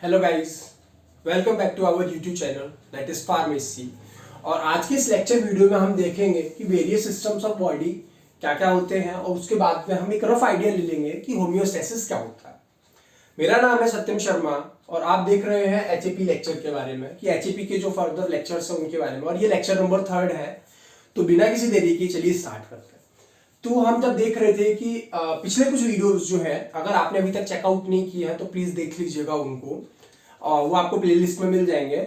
Hello guys, welcome back to our YouTube channel that is pharmacy. और आज के इस लेक्चर वीडियो में हम देखेंगे कि वेरियस सिस्टम्स ऑफ बॉडी क्या क्या होते हैं और उसके बाद में हम एक रफ आइडिया ले लेंगे कि होम्योस्टेसिस क्या होता है। मेरा नाम है सत्यम शर्मा और आप देख रहे हैं एचएपी लेक्चर के बारे में कि एचएपी के जो फर्दर लेक्चर्स हैं उनके बारे में, और ये लेक्चर नंबर 3 है। तो बिना किसी देरी के चलिए स्टार्ट करते हैं। तो हम जब देख रहे थे कि पिछले कुछ वीडियोस जो है, अगर आपने अभी तक चेकआउट नहीं किया है तो प्लीज देख लीजिएगा उनको, वो आपको प्लेलिस्ट में मिल जाएंगे।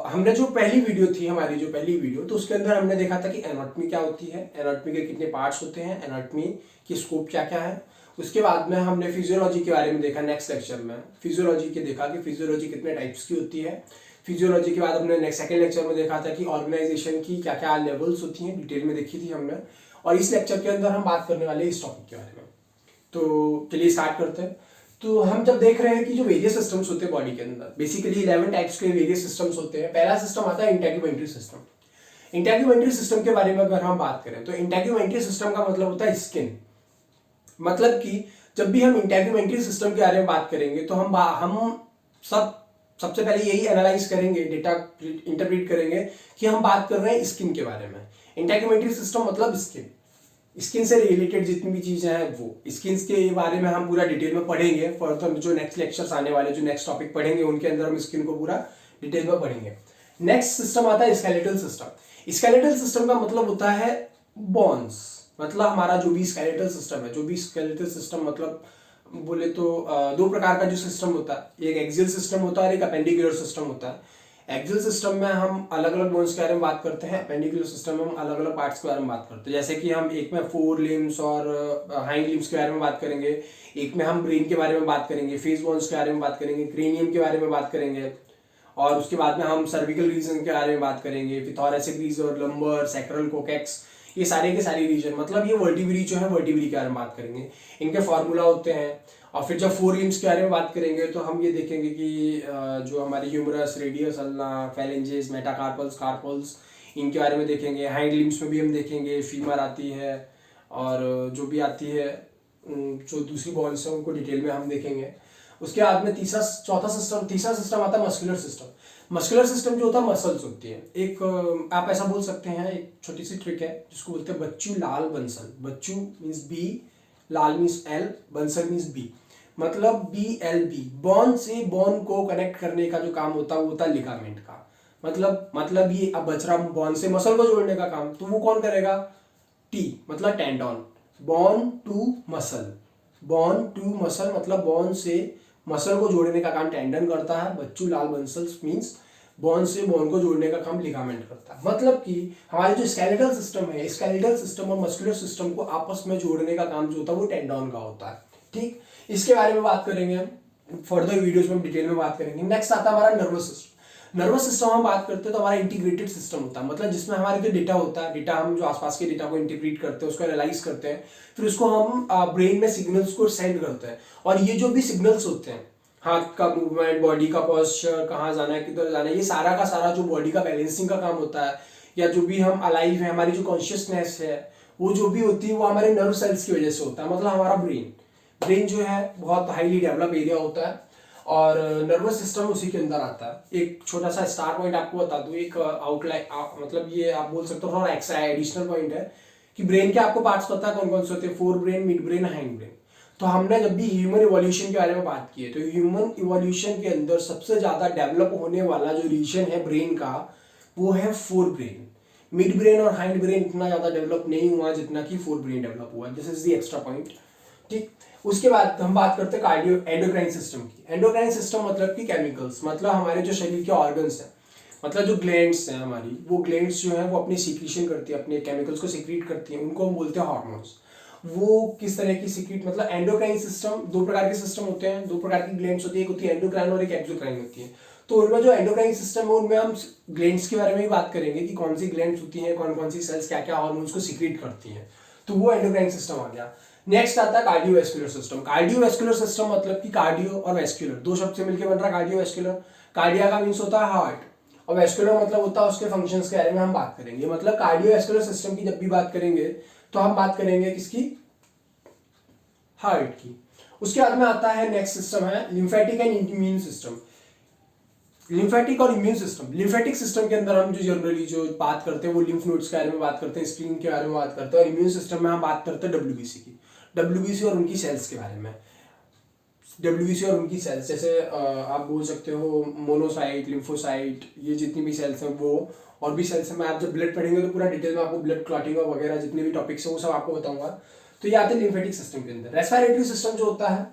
हमने जो पहली वीडियो थी, हमारी जो पहली वीडियो, तो उसके अंदर हमने देखा था कि एनाटॉमी क्या होती है, एनाटॉमी के कितने पार्ट्स होते हैं, एनाटॉमी की स्कोप क्या क्या है। उसके बाद में हमने फिजियोलॉजी के बारे में देखा, नेक्स्ट लेक्चर में फिजियोलॉजी के देखा कि फिजियोलॉजी कितने टाइप्स की होती है। फिजियोलॉजी के बाद हमने नेक्स्ट सेकंड लेक्चर में देखा था कि ऑर्गेनाइजेशन की क्या क्या लेवल्स होती हैं, डिटेल में देखी थी हमने। और इस लेक्चर के अंदर हम बात करने वाले हैं इस टॉपिक के बारे में। तो चलिए स्टार्ट करते हैं। तो हम जब देख रहे हैं कि जो वेरियस सिस्टम्स होते हैं बॉडी के अंदर, बेसिकली 11 टाइप्स के वेरियस सिस्टम्स होते हैं। पहला सिस्टम आता है इंटेग्युमेंट्री सिस्टम। इंटेग्युमेंट्री सिस्टम के बारे में अगर हम बात करें तो इंटेग्युमेंट्री सिस्टम का मतलब होता है स्किन। मतलब कि जब भी हम इंटेग्युमेंट्री सिस्टम के बारे में बात करेंगे तो हम सबसे पहले यही एनालाइज करेंगे, डेटा इंटरप्रेट करेंगे कि हम बात कर रहे हैं स्किन के बारे में। इंटेग्युमेंट्री सिस्टम मतलब स्किन से रिलेटेड जितनी भी चीजें हैं वो स्किन के बारे में हम पूरा डिटेल में पढ़ेंगे। फर्दर जो नेक्स्ट लेक्चर्स आने वाले, जो नेक्स्ट टॉपिक पढ़ेंगे उनके अंदर हम स्किन को पूरा डिटेल में पढ़ेंगे। नेक्स्ट सिस्टम आता है स्केलेटल सिस्टम। स्केलेटल सिस्टम का मतलब होता है बोन्स। मतलब हमारा जो भी स्केलेटल सिस्टम है, जो भी स्केलेटल सिस्टम मतलब बोले तो दो प्रकार का जो सिस्टम होता है, एक एक्सियल सिस्टम होता है और एक अपेंडिकुलर सिस्टम होता है। एक्सियल सिस्टम में हम अलग अलग बोन्स के बारे में बात करते हैं, अपेंडिकुलर सिस्टम में हम अलग अलग पार्ट्स के बारे में बात करते हैं। जैसे कि हम एक में 4 लिम्स और हाइंड लिम्स के बारे में बात करेंगे, एक में हम ब्रेन के बारे में बात करेंगे, फेस बोन्स के बारे में बात करेंगे, क्रेनियम के बारे में बात करेंगे, और उसके बाद में हम सर्विकल रीजन के बारे में बात करेंगे, फिर थोरैसिक रीजन, लंबर, सैक्रल, कोकेक्स, ये सारे के सारे रीजन। मतलब ये वर्टिब्री जो है वर्टिब्री के बारे में बात करेंगे, इनके फॉर्मूला होते हैं। और फिर जब 4 लिम्स के बारे में बात करेंगे तो हम ये देखेंगे कि जो हमारे humerus, radius, ulna, phalanges, metacarpals, carpals, इनके बारे में देखेंगे। हाइंड लिम्स में भी हम देखेंगे, फीमर आती है और जो भी आती है जो दूसरी बॉन्स है उनको डिटेल में हम देखेंगे। उसके बाद में तीसरा सिस्टम आता है मस्कुलर सिस्टम। मस्कुलर सिस्टम जो होता है मसल्स होती है। एक आप ऐसा बोल सकते हैं, एक छोटी सी ट्रिक है जिसको बोलते हैं Bachchu Lal Bansal. Bachchu means B, Lal means L, Bansal means B. मतलब BLB, बॉन से बॉन को कनेक्ट करने का जो काम होता है वो होता है लिगामेंट का। मतलब ये अब बच रहा बॉन से मसल को जोड़ने का काम, तो वो कौन करेगा? T मतलब tendon. Bone to muscle, bone to muscle मतलब बॉन से मसल को जोड़ने का काम टेंडन करता है। बच्चू लाल बंसल्स मीन्स बॉन से बॉन को जोड़ने का काम लिगामेंट करता है। मतलब कि हमारे जो स्केलेटल सिस्टम है, स्केलेटल सिस्टम और मस्कुलर सिस्टम को आपस में जोड़ने का काम जो होता है वो टेंडन का होता है। ठीक, इसके बारे में बात करेंगे हम फर्दर वीडियोस में, डिटेल में बात करेंगे। नेक्स्ट आता है हमारा नर्वस सिस्टम। नर्वस सिस्टम हम बात करते हैं तो हमारा इंटीग्रेटेड सिस्टम होता है। मतलब जिसमें हमारे जो डेटा होता है, डेटा हम जो आसपास के डेटा को इंटीग्रेट करते हैं, उसको एनालाइज करते हैं, फिर उसको हम ब्रेन में सिग्नल्स को सेंड करते हैं। और ये जो भी सिग्नल्स होते हैं, हाथ का मूवमेंट, बॉडी का पोस्चर, कहाँ जाना है, किधर जाना है, ये सारा का सारा जो बॉडी का बैलेंसिंग का काम होता है, या जो भी हम अलाइव है, हमारी जो कॉन्शियसनेस है वो जो भी होती है वो हमारे नर्व सेल्स की वजह से होता है। मतलब हमारा ब्रेन जो है बहुत हाईली डेवलप एरिया होता है और नर्वस सिस्टम उसी के अंदर आता है। एक छोटा सा स्टार पॉइंट आपको बता दूं, एक आउटलाइन, मतलब ये आप बोल सकते हो थोड़ा एक्स्ट्रा एडिशनल पॉइंट है कि ब्रेन के आपको पार्ट्स पता है कौन कौन से होते हैं? 4 brain, mid brain, hind brain. तो हमने जब भी ह्यूमन इवोल्यूशन के बारे में बात की है तो ह्यूमन इवोल्यूशन के अंदर सबसे ज्यादा डेवलप होने वाला जो रीजन है ब्रेन का वो है 4 ब्रेन। मिड ब्रेन और हाइंड ब्रेन इतना ज्यादा डेवलप नहीं हुआ जितना कि 4 ब्रेन डेवलप हुआ। This is the extra point. ठीक, उसके बाद हम बात करते हैं कार्डियो एंडोक्राइन सिस्टम की। एंडोक्राइन सिस्टम मतलब कि केमिकल्स, मतलब हमारे जो शरीर के ऑर्गन्स हैं, मतलब जो ग्लैंड्स हैं हमारी, वो ग्लैंड्स जो हैं वो अपनी सीक्रेशन करती है, अपने केमिकल्स को सीक्रेट करती हैं, उनको हम बोलते हैं हार्मोन्स। वो किस तरह की सीक्रेट, मतलब एंडोक्राइन सिस्टम, दो प्रकार के सिस्टम होते हैं, दो प्रकार की ग्लैंड्स होती है, एक होती है एंडोक्राइन और एक एक्सोक्राइन होती है। तो उनमें जो एंडोक्राइन सिस्टम है उनमें हम ग्लैंड्स के बारे में भी बात करेंगे कि कौन सी ग्लैंड्स होती हैं, कौन कौन सी सेल्स क्या क्या हार्मोन्स को सीक्रेट करती हैं। तो वो एंडोक्राइन सिस्टम आ गया। नेक्स्ट आता है कार्डियोवैस्कुलर सिस्टम। कार्डियोवैस्कुलर सिस्टम मतलब कि कार्डियो और वैस्कुलर दो शब्द से मिलकर बन रहा है कार्डियोवैस्कुलर। कार्डिया का मीन्स होता है हार्ट और वैस्कुलर मतलब होता है उसके फंक्शंस के बारे में हम बात करेंगे। मतलब कार्डियोवैस्कुलर सिस्टम की जब भी बात करेंगे तो हम बात करेंगे किसकी? हार्ट की। उसके बाद में आता है नेक्स्ट सिस्टम है lymphatic and immune system. Lymphatic और इम्यून सिस्टम। लिम्फेटिक सिस्टम के अंदर हम जो जनरली जो बात करते हैं वो लिम्फ नोड्स के बारे में बात करते हैं, स्प्लीन के बारे में बात करते हैं, और इम्यून सिस्टम में हम बात करते हैं डब्ल्यूबीसी की, डब्ल्यूबीसी और उनकी सेल्स के बारे में। डब्ल्यूबीसी और उनकी सेल्स जैसे आप बोल सकते हो मोनोसाइट, लिम्फोसाइट, ये जितनी भी सेल्स हैं वो, और भी सेल्स हैं। मैं आप जब ब्लड पढ़ेंगे तो पूरा डिटेल में आपको ब्लड क्लॉटिंग वगैरह जितने भी टॉपिक्स हैं वो सब आपको बताऊंगा। तो ये आते हैं लिम्फेटिक सिस्टम के अंदर। रेस्पिरेटरी सिस्टम जो होता है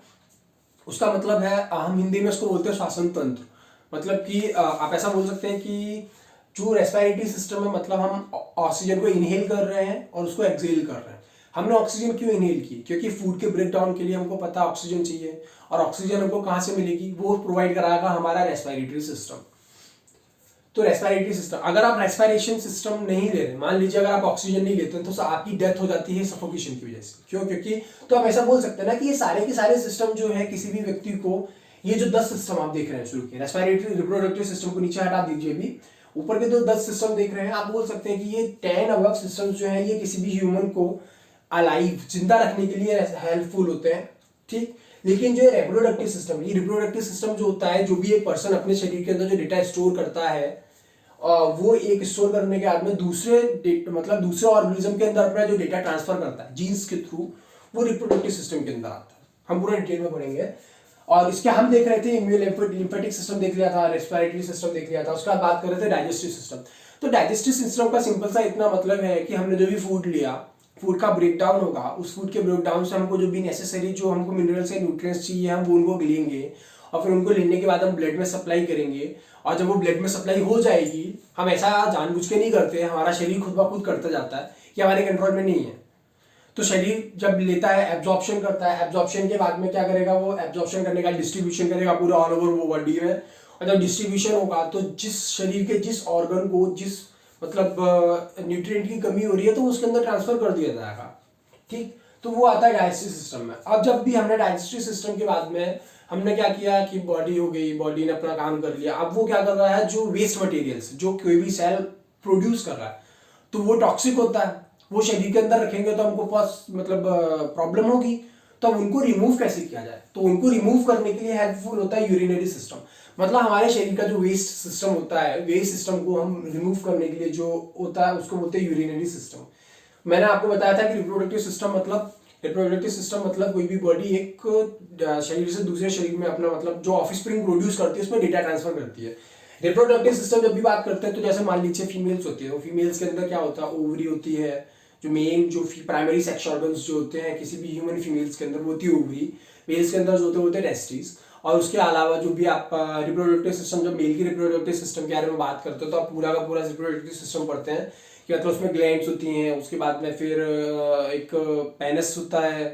उसका मतलब है, हम हिंदी में उसको बोलते हैं श्वसन तंत्र। मतलब कि आप ऐसा बोल सकते हैं कि जो रेस्पिरेटरी सिस्टम है, मतलब हम ऑक्सीजन को इनहेल कर रहे हैं और उसको एक्सहेल कर रहे हैं। हमने ऑक्सीजन क्यों इनहेल की? क्योंकि फूड के ब्रेक डाउन के लिए हमको पता है ऑक्सीजन चाहिए, और ऑक्सीजन हमको कहाँ से मिलेगी? वो प्रोवाइड कराएगा हमारा रेस्पिरेटरी सिस्टम। तो रेस्पिरेटरी सिस्टम, अगर आप रेस्पिरेशन सिस्टम नहीं ले रहे, मान लीजिए अगर आप ऑक्सीजन नहीं लेते तो आपकी डेथ हो जाती है सफोकेशन की वजह से। क्यों? क्योंकि तो आप ऐसा बोल सकते हैं ना कि ये सारे के सारे सिस्टम जो है किसी भी व्यक्ति को, ये जो 10 सिस्टम आप देख रहे हैं शुरू के, रेस्पिरेटरी रिप्रोडक्टिव सिस्टम को नीचे हटा दीजिए, भी ऊपर के जो 10 सिस्टम देख रहे हैं, आप बोल सकते हैं कि ये 10 अबव सिस्टम जो है ये किसी भी ह्यूमन को अलाइव, जिंदा रखने के लिए हेल्पफुल होते हैं, ठीक। लेकिन जो रिप्रोडक्टिव सिस्टम, ये रिप्रोडक्टिव सिस्टम जो होता है, जो भी एक पर्सन अपने शरीर के अंदर जो डेटा स्टोर करता है, वो एक स्टोर करने के बाद में दूसरे दूसरे ऑर्गेनिज्म के अंदर अपना जो डेटा ट्रांसफर करता है जीन्स के थ्रू, वो रिप्रोडक्टिव सिस्टम के अंदर आता है। हम पूरा डिटेल में पढ़ेंगे। और इसके हम देख रहे थे इम्यून लिम्फेटिक सिस्टम देख लिया था, रेस्पिरेटरी सिस्टम देख लिया था, उसके बाद बात कर रहे थे डाइजेस्टिव सिस्टम। तो डाइजेस्टिव सिस्टम का सिंपल सा इतना मतलब है कि हमने जो भी फूड लिया, फूड का ब्रेक डाउन होगा, उस फूड के ब्रेक डाउन से हमको जो भी नेसेसरी जो हमको मिनरल्स या न्यूट्रिएंट्स चाहिए, हम वो उनको लेंगे, और फिर उनको लेने के बाद हम ब्लड में सप्लाई करेंगे। और जब वो ब्लड में सप्लाई हो जाएगी, हम ऐसा जानबूझ के नहीं करते, हमारा शरीर खुद ब खुद करता जाता है कि हमारे कंट्रोल में नहीं है। तो शरीर जब लेता है, एब्जॉर्प्शन करता है, एब्जॉर्प्शन के बाद में क्या करेगा? वो एब्जॉर्प्शन करने का डिस्ट्रीब्यूशन करेगा पूरे ऑल ओवर वो बॉडी में। और जब डिस्ट्रीब्यूशन होगा तो जिस शरीर के जिस ऑर्गन को जिस न्यूट्रिएंट की कमी हो रही है तो उसके अंदर ट्रांसफर कर दिया जाएगा, ठीक। तो वो आता है डाइजेस्टिव सिस्टम में। अब जब भी हमने डाइजेस्टिव सिस्टम के बाद में हमने क्या किया कि बॉडी हो गई, बॉडी ने अपना काम कर लिया। अब वो क्या कर रहा है? जो वेस्ट मटेरियल्स जो कोई भी सेल प्रोड्यूस कर रहा है, तो वो टॉक्सिक होता है, वो शरीर के अंदर रखेंगे तो हमको पास प्रॉब्लम होगी। तो अब उनको रिमूव कैसे किया जाए? तो उनको रिमूव करने के लिए हेल्पफुल होता है यूरिनरी सिस्टम। मतलब हमारे शरीर का जो वेस्ट सिस्टम होता है, वेस्ट सिस्टम को हम रिमूव करने के लिए जो होता है उसको बोलते हैं यूरिनरी सिस्टम। मैंने आपको बताया था कि रिप्रोडक्टिव सिस्टम मतलब कोई भी बॉडी एक शरीर से दूसरे शरीर में अपना जो ऑफस्प्रिंग प्रोड्यूस करती है उसमें डेटा ट्रांसफर करती है। रिप्रोडक्टिव सिस्टम जब भी बात करते हैं तो जैसे मान लीजिए फीमेल्स होती है, तो फीमेल्स के अंदर क्या होता है? ओवरी होती है, जो मेन जो प्राइमरी सेक्स ऑर्गन्स जो होते हैं किसी भी ह्यूमन फीमेल्स के अंदर वो होती है ओवरी। मेल्स के अंदर जो होते हैं टेस्टिस। और उसके अलावा जो भी आप रिप्रोडक्टिव सिस्टम, जब मेल की रिप्रोडक्टिव सिस्टम के बारे में बात करते हो तो आप पूरा का पूरा रिप्रोडक्टिव सिस्टम पढ़ते हैं कि उसमें ग्लैंड्स होती हैं, उसके बाद में फिर एक पेनिस होता है,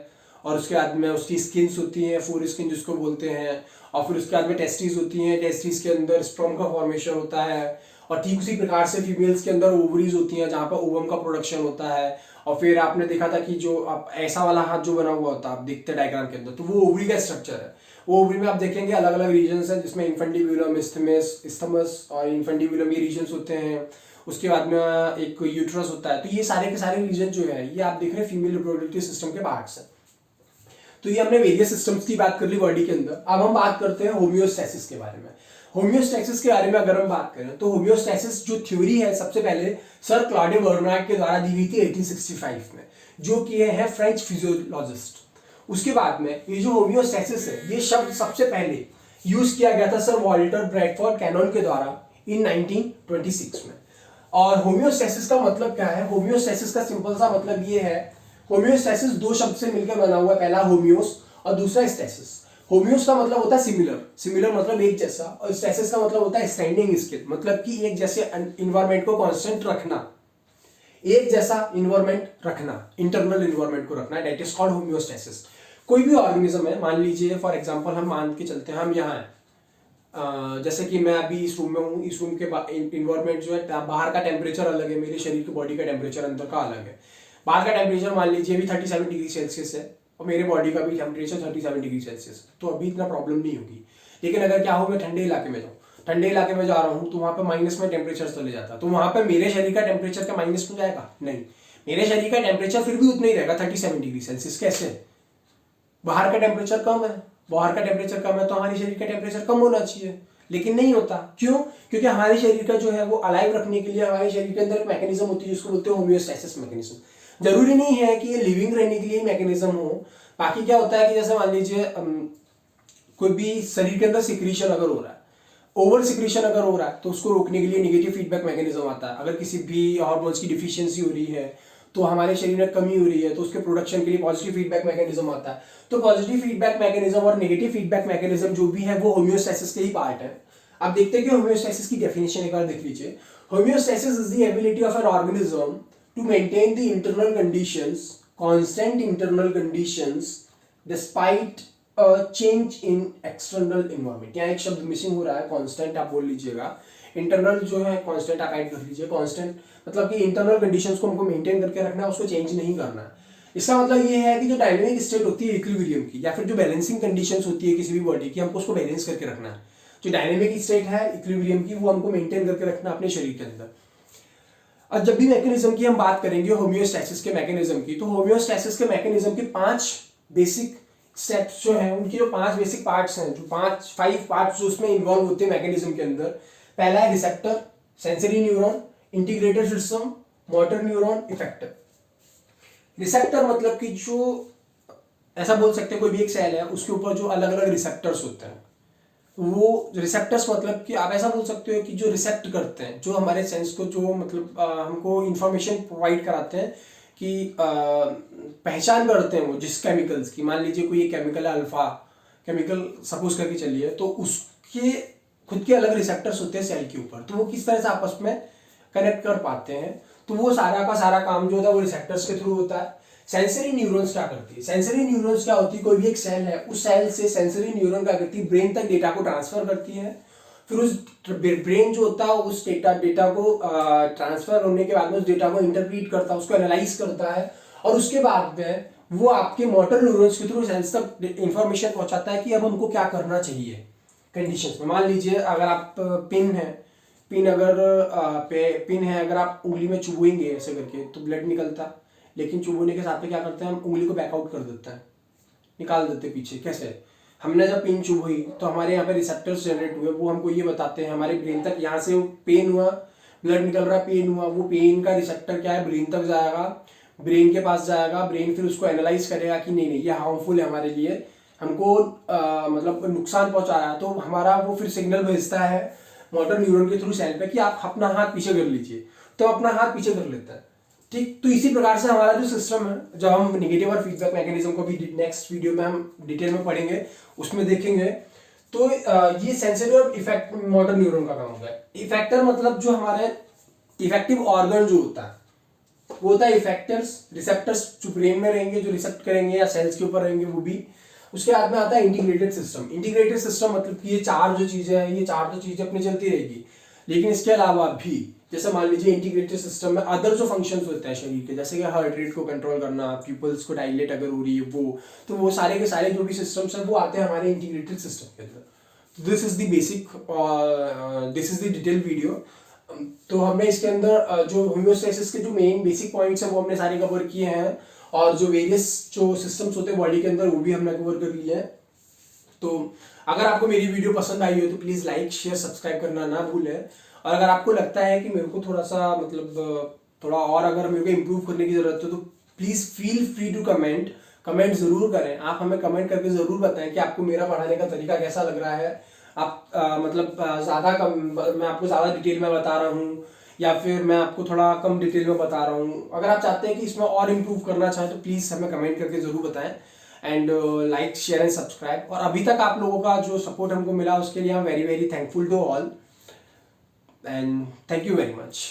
और उसके बाद में उसकी स्किन्स होती हैं, फोर स्किन जिसको बोलते हैं, और फिर उसके बाद में टेस्टिस होती हैं, टेस्टिस के अंदर स्पर्म का फॉर्मेशन होता है, और ठीक उसी प्रकार से फीमेल्स के अंदर ओवरीज होती हैं जहाँ पर ओवम का प्रोडक्शन होता है। और फिर आपने देखा था कि जो आप ऐसा वाला हाथ जो बना हुआ होता है आप देखते हैं डायग्राम के अंदर, तो वो ओवरी का स्ट्रक्चर है। वो ओवरी में आप देखेंगे अलग अलग रीजन्स हैं, जिसमें इन्फेंटिब्यूलम, इस्थमस और इन्फेंटिब्यूलम ये रीजन्स होते हैं। उसके बाद में एक यूट्रस होता है। तो ये सारे के सारे रीजन जो है ये आप देख रहे हैं फीमेल रिप्रोडक्टिव सिस्टम के पार्ट्स हैं। तो ये हमने वेरियस सिस्टम्स की बात कर ली बॉडी के अंदर। अब हम बात करते हैं होम्योस्टैसिस के बारे में। होम्योस्टैसिस के बारे में अगर हम बात करें तो होम्योस्टैसिस जो थ्योरी है सबसे पहले सर क्लॉडे बर्नार्ड के द्वारा दी हुई थी 1865 में, जो कि है फ्रेंच फिजियोलॉजिस्ट। उसके बाद में ये जो होम्योस्टैसिस है ये शब्द सबसे पहले यूज किया गया था सर वॉल्टर ब्रैडफोर्ड कैनन के द्वारा इन 1926 में। और होम्योस्टैसिस का मतलब क्या है? होम्योस्टैसिस का सिंपल सा मतलब ये है, होम्योस्टैसिस दो शब्द से मिलकर बना हुआ है, पहला होम्योस और दूसरा स्टैसिस। होम्योस का मतलब होता है सिमिलर, सिमिलर मतलब एक जैसा, और स्टैसिस का मतलब होता है स्टैंडिंग स्टिल, मतलब कि एक जैसे इन्वायरमेंट को कांस्टेंट रखना, एक जैसा इन्वायरमेंट रखना, इंटरनल इन्वायरमेंट को रखना, दैट इज कॉल्ड होम्योस्टैसिस। कोई भी ऑर्गेनिज्म है, मान लीजिए फॉर एग्जांपल हम मान के चलते हैं हम यहाँ हैं, जैसे कि मैं अभी इस रूम में हूँ, इस रूम के इन्वायरमेंट जो है बाहर का टेम्परेचर अलग है, मेरे शरीर की बॉडी का टेम्परेचर अंदर का अलग है। बाहर का टेम्परेचर मान लीजिए अभी 37 डिग्री सेल्सियस है और मेरे बॉडी का भी टेम्परेचर 37 डिग्री सेल्सियस, तो अभी इतना प्रॉब्लम नहीं होगी। लेकिन अगर क्या हो, मैं ठंडे इलाके में जाऊँ, ठंडे इलाके में जा रहा हूँ तो वहाँ पे माइनस में टेम्परेचर चले जाता, तो वहाँ पे मेरे शरीर का टेम्परेचर क्या माइनस में जाएगा? नहीं, मेरे शरीर का टेम्परेचर फिर भी उतना ही रहेगा 37 डिग्री सेल्सियस। कैसे? बाहर का टेम्परेचर कम है, बाहर का टेम्परेचर कम है तो हमारे शरीर का टेम्परेचर कम होना चाहिए। लेकिन नहीं होता। क्यों? क्योंकि हमारे शरीर का जो है वो अलाइव रखने के लिए हमारे शरीर के अंदर एक मैकेनिज्म होती है जिसको बोलते हैं होम्योस्टैसिस मैकेनिज्म। जरूरी नहीं है कि ये लिविंग रहने के लिए मैकेनिज्म हो। बाकी क्या होता है कि जैसे मान लीजिए कोई भी शरीर के अंदर सिक्रीशन अगर हो रहा है, ओवर सिक्रीशन अगर हो रहा है, तो उसको रोकने के लिए नेगेटिव फीडबैक मैकेनिज्म आता है। अगर किसी भी हार्मोन्स की डिफिशियंसी हो रही है, तो हमारे शरीर में कमी हो रही है, तो उसके प्रोडक्शन के लिए पॉजिटिव फीडबैक मैकेनिज्म आता है। तो पॉजिटिव फीडबैक मैकेनिज्म और नेगेटिव फीडबैक मैकेनिज्म जो भी है वो होम्योस्टैसिस के ही पार्ट है। आप देखते हैं कि होम्योस्टैसिस की डेफिनेशन एक बार देख लीजिए। Homeostasis is the ability of an organism to maintain the internal conditions, constant internal conditions despite change in external environment. यहाँ एक शब्द मिसिंग हो रहा है, कांस्टेंट आप बोल लीजिएगा। इंटरनल जो है कांस्टेंट आप ऐड कर लीजिए। कांस्टेंट मतलब कि इंटरनल कंडीशंस को हमको मेंटेन करके रखना है, उसको चेंज नहीं करना है। इसका मतलब ये है कि जो डायनामिक स्टेट होती है इक्विलिब्रियम की, या फिर जो बैलेंसिंग कंडीशंस होती है किसी भी बॉडी की, हमको उसको बैलेंस करके रखना है। जो डायनामिक स्टेट है इक्विलिब्रियम की, वो हमको मेंटेन करके रखना है अपने शरीर के अंदर। और जब भी मैकेनिज्म की हम बात करेंगे होम्योस्टैसिस के मैकेनिज्म की, तो होम्योस्टैसिस के मैकेनिज्म के 5 बेसिक स्टेप्स जो हैं, उनकी जो 5 बेसिक पार्ट्स हैं, जो 5 पार्ट्स जो उसमें इन्वॉल्व होते हैं मैकेनिज्म के अंदर। पहला है receptor, sensory neuron, integrated system, motor neuron, effector. Receptor मतलब कि जो ऐसा बोल सकते हैं कोई भी एक सेल है उसके ऊपर जो अलग अलग रिसेप्टर्स होते हैं, वो रिसेप्टर्स मतलब कि आप ऐसा बोल सकते हो कि जो रिसेप्ट करते हैं, जो हमारे सेंस को जो मतलब हमको इंफॉर्मेशन प्रोवाइड कराते हैं कि पहचान करते हैं वो जिस केमिकल्स की। मान लीजिए कोई एक केमिकल है अल्फा केमिकल सपोज करके चलिए, तो उसके खुद के अलग रिसेप्टर्स होते हैं सेल के ऊपर, तो वो किस तरह से आपस में कनेक्ट कर पाते हैं। तो वो सारा का सारा काम जो होता है वो रिसेप्टर्स के थ्रू होता है। सेंसरी न्यूरॉन्स क्या करती है? सेंसरी न्यूरॉन्स क्या होती है? कोई भी एक सेल है, उस सेल से सेंसरी न्यूरॉन क्या करती है? ब्रेन तक डेटा को ट्रांसफर करती है। फिर उस ब्रेन जो होता है उस डेटा को ट्रांसफर होने के बाद में उस डेटा को इंटरप्रीट करता है, उसको एनालाइज करता है, और उसके बाद में वो आपके मोटर न्यूरॉन्स के थ्रू सेल्स तक इंफॉर्मेशन पहुंचाता है कि अब हमको क्या करना चाहिए कंडीशंस में। मान लीजिए अगर आप पिन है, पिन अगर आप उंगली में चुभोएंगे ऐसे करके तो ब्लड निकलता, लेकिन चुभोने के साथ में क्या करते हैं हम उंगली को बैकआउट कर देते हैं, निकाल देते पीछे। कैसे? हमने जब पिन चुभोई तो हमारे यहाँ पे रिसेप्टर्स जनरेट हुए, वो हमको ये बताते हैं हमारे ब्रेन तक, यहाँ से पेन हुआ, ब्लड निकल रहा, पेन हुआ, वो पेन का रिसेप्टर क्या है ब्रेन तक जाएगा, ब्रेन के पास जाएगा, ब्रेन फिर उसको एनालाइज करेगा कि नहीं ये हार्मफुल है हमारे लिए, हमको मतलब नुकसान पहुंचा रहा है, तो हमारा वो फिर सिग्नल भेजता है मोटर न्यूरॉन के थ्रू सेल पे कि आप अपना हाथ पीछे कर लीजिए, तो अपना हाथ पीछे कर लेता है। ठीक, तो इसी प्रकार से हमारा जो सिस्टम है, जब हम नेगेटिव और फीडबैक मैकेनिज्म को भी नेक्स्ट वीडियो में हम डिटेल में पढ़ेंगे, उसमें देखेंगे। तो ये सेंसरी और इफेक्ट मोटर न्यूरॉन का काम होता है। इफेक्टर मतलब जो हमारे इफेक्टिव ऑर्गन जो होता है वो होता है इफेक्टर्स। रिसेप्टर्स जो ब्रेन में रहेंगे, जो रिसेप्ट करेंगे या सेल्स के ऊपर रहेंगे वो भी। उसके बाद में आता है इंटीग्रेटेड सिस्टम। इंटीग्रेटेड सिस्टम मतलब कि ये 4 जो चीजें हैं, ये 4 तो चीजें अपनी चलती रहेगी, लेकिन इसके अलावा भी जैसे मान लीजिए इंटीग्रेटेड सिस्टम में अदर जो फंक्शंस होते हैं शरीर के, जैसे कि हार्ट रेट को कंट्रोल करना, प्यूपल्स को डायलेट अगर हो रही है वो, तो वो सारे के सारे जो भी सिस्टम्स हैं वो आते हैं हमारे इंटीग्रेटेड सिस्टम के अंदर। This is the basic, this is the detail video. तो हमने इसके अंदर जो होम्योस्टैसिस के जो मेन बेसिक पॉइंट्स हैं वो हमने सारे कवर किए हैं, और जो वेरियस जो सिस्टम्स होते हैं बॉडी के अंदर वो भी हमने कवर कर लिए हैं। तो अगर आपको मेरी वीडियो पसंद आई हो तो प्लीज़ लाइक शेयर सब्सक्राइब करना ना भूलें। और अगर आपको लगता है कि मेरे को थोड़ा सा मतलब थोड़ा और अगर मेरे को इम्प्रूव करने की ज़रूरत है तो please feel free to comment ज़रूर करें। आप हमें कमेंट करके ज़रूर बताएं कि आपको मेरा पढ़ाने का तरीका कैसा लग रहा है। आप मैं आपको ज़्यादा डिटेल में बता रहा हूँ या फिर मैं आपको थोड़ा कम डिटेल में बता रहा हूँ। अगर आप चाहते हैं कि इसमें और इम्प्रूव करना चाहें तो प्लीज़ हमें कमेंट करके ज़रूर बताएं। And like share and subscribe. और अभी तक आप लोगों का जो सपोर्ट हमको मिला उसके लिए हम very very thankful to all, and thank you very much.